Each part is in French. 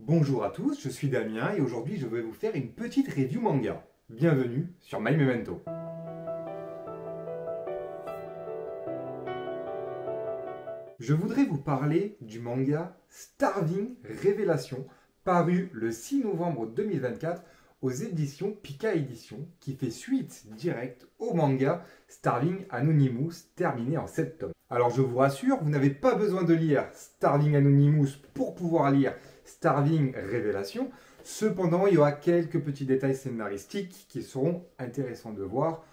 Bonjour à tous, je suis Damien et aujourd'hui je vais vous faire une petite review manga. Bienvenue sur My Memento. Je voudrais vous parler du manga Starving Révélation, paru le 6 novembre 2024 aux éditions Pika Éditions, qui fait suite directe au manga Starving Anonymous, terminé en 7 tomes. Alors je vous rassure, vous n'avez pas besoin de lire Starving Anonymous pour pouvoir lire Starving Révélation. Cependant, il y aura quelques petits détails scénaristiques qui seront intéressants de voir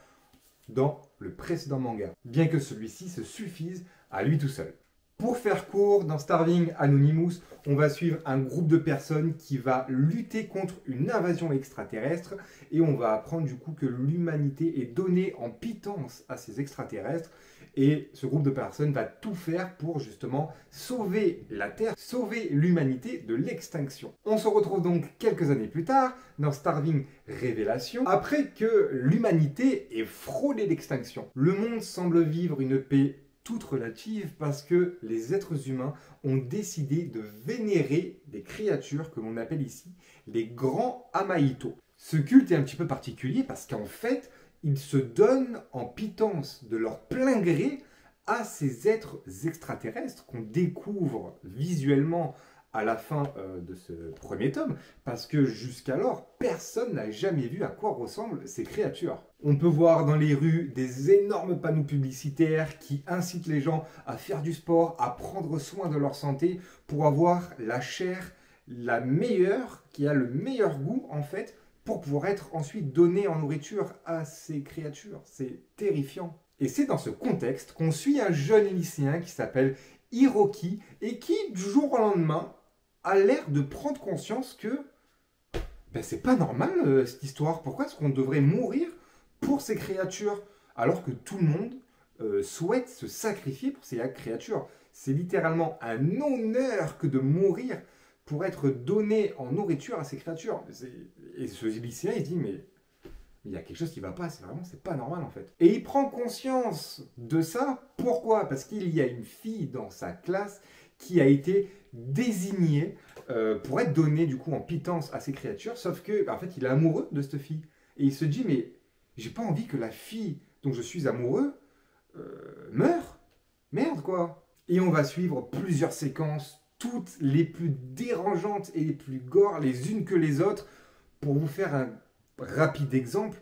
dans le précédent manga, bien que celui-ci se suffise à lui tout seul. Pour faire court, dans Starving Anonymous, on va suivre un groupe de personnes qui va lutter contre une invasion extraterrestre et on va apprendre du coup que l'humanité est donnée en pitance à ces extraterrestres et ce groupe de personnes va tout faire pour justement sauver la Terre, sauver l'humanité de l'extinction. On se retrouve donc quelques années plus tard dans Starving Révélation, après que l'humanité ait frôlé l'extinction. Le monde semble vivre une paix toute relative parce que les êtres humains ont décidé de vénérer des créatures que l'on appelle ici les grands Amaïto. Ce culte est un petit peu particulier parce qu'en fait, ils se donnent en pitance de leur plein gré à ces êtres extraterrestres qu'on découvre visuellement à la fin de ce premier tome, parce que jusqu'alors, personne n'a jamais vu à quoi ressemblent ces créatures. On peut voir dans les rues des énormes panneaux publicitaires qui incitent les gens à faire du sport, à prendre soin de leur santé pour avoir la chair la meilleure, qui a le meilleur goût en fait, pour pouvoir être ensuite donné en nourriture à ces créatures. C'est terrifiant. Et c'est dans ce contexte qu'on suit un jeune lycéen qui s'appelle Hiroki et qui, du jour au lendemain, a l'air de prendre conscience que c'est pas normal cette histoire. Pourquoi est-ce qu'on devrait mourir pour ces créatures alors que tout le monde souhaite se sacrifier pour ces créatures? C'est littéralement un honneur que de mourir pour être donné en nourriture à ces créatures. Et ce lycéen, il se dit, mais il y a quelque chose qui ne va pas, c'est pas normal en fait. Et il prend conscience de ça, pourquoi? Parce qu'il y a une fille dans sa classe qui a été désignée pour être donnée du coup en pitance à ces créatures, sauf que en fait il est amoureux de cette fille. Et il se dit, mais j'ai pas envie que la fille dont je suis amoureux meure. Merde quoi. Et on va suivre plusieurs séquences, toutes les plus dérangeantes et les plus gore les unes que les autres. Pour vous faire un rapide exemple,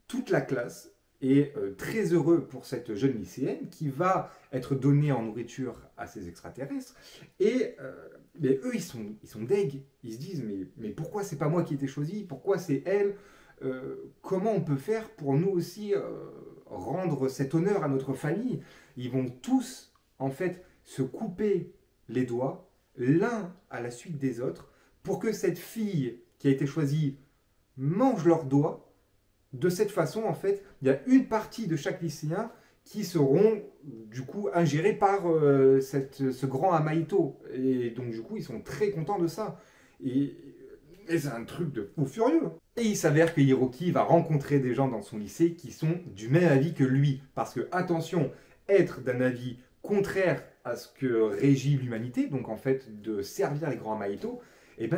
toute la classe est très heureux pour cette jeune lycéenne qui va être donnée en nourriture à ces extraterrestres. Et eux, ils sont deg. Ils se disent, mais pourquoi c'est pas moi qui ai été choisi? Pourquoi c'est elle? Comment on peut faire pour nous aussi rendre cet honneur à notre famille? Ils vont tous, en fait, se couper les doigts, l'un à la suite des autres, pour que cette fille qui a été choisie mange leurs doigts. De cette façon, en fait, il y a une partie de chaque lycéen qui seront, du coup, ingérés par ce grand Amaïto. Et donc, du coup, ils sont très contents de ça. Et c'est un truc de fou furieux. Et il s'avère que Hiroki va rencontrer des gens dans son lycée qui sont du même avis que lui. Parce que, attention, être d'un avis contraire à ce que régit l'humanité, donc en fait de servir les grands Amaïto,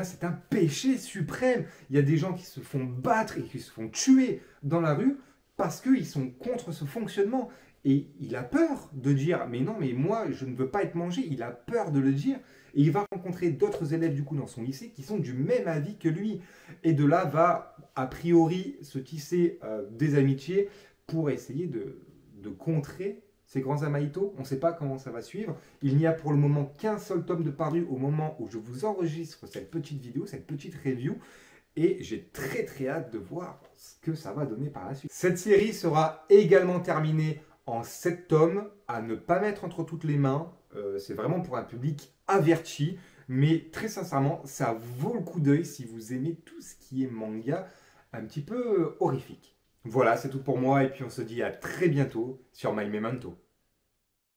c'est un péché suprême. Il y a des gens qui se font battre et qui se font tuer dans la rue parce qu'ils sont contre ce fonctionnement. Et il a peur de dire, mais non, mais moi, je ne veux pas être mangé. Il a peur de le dire. Et il va rencontrer d'autres élèves, du coup, dans son lycée qui sont du même avis que lui. Et de là va, a priori, se tisser des amitiés pour essayer de contrer ces grands Amaïto. On ne sait pas comment ça va suivre. Il n'y a pour le moment qu'un seul tome de paru au moment où je vous enregistre cette petite vidéo, cette petite review. Et j'ai très très hâte de voir ce que ça va donner par la suite. Cette série sera également terminée en 7 tomes, à ne pas mettre entre toutes les mains. C'est vraiment pour un public averti. Mais très sincèrement, ça vaut le coup d'œil si vous aimez tout ce qui est manga un petit peu horrifique. Voilà, c'est tout pour moi et puis on se dit à très bientôt sur My Memento.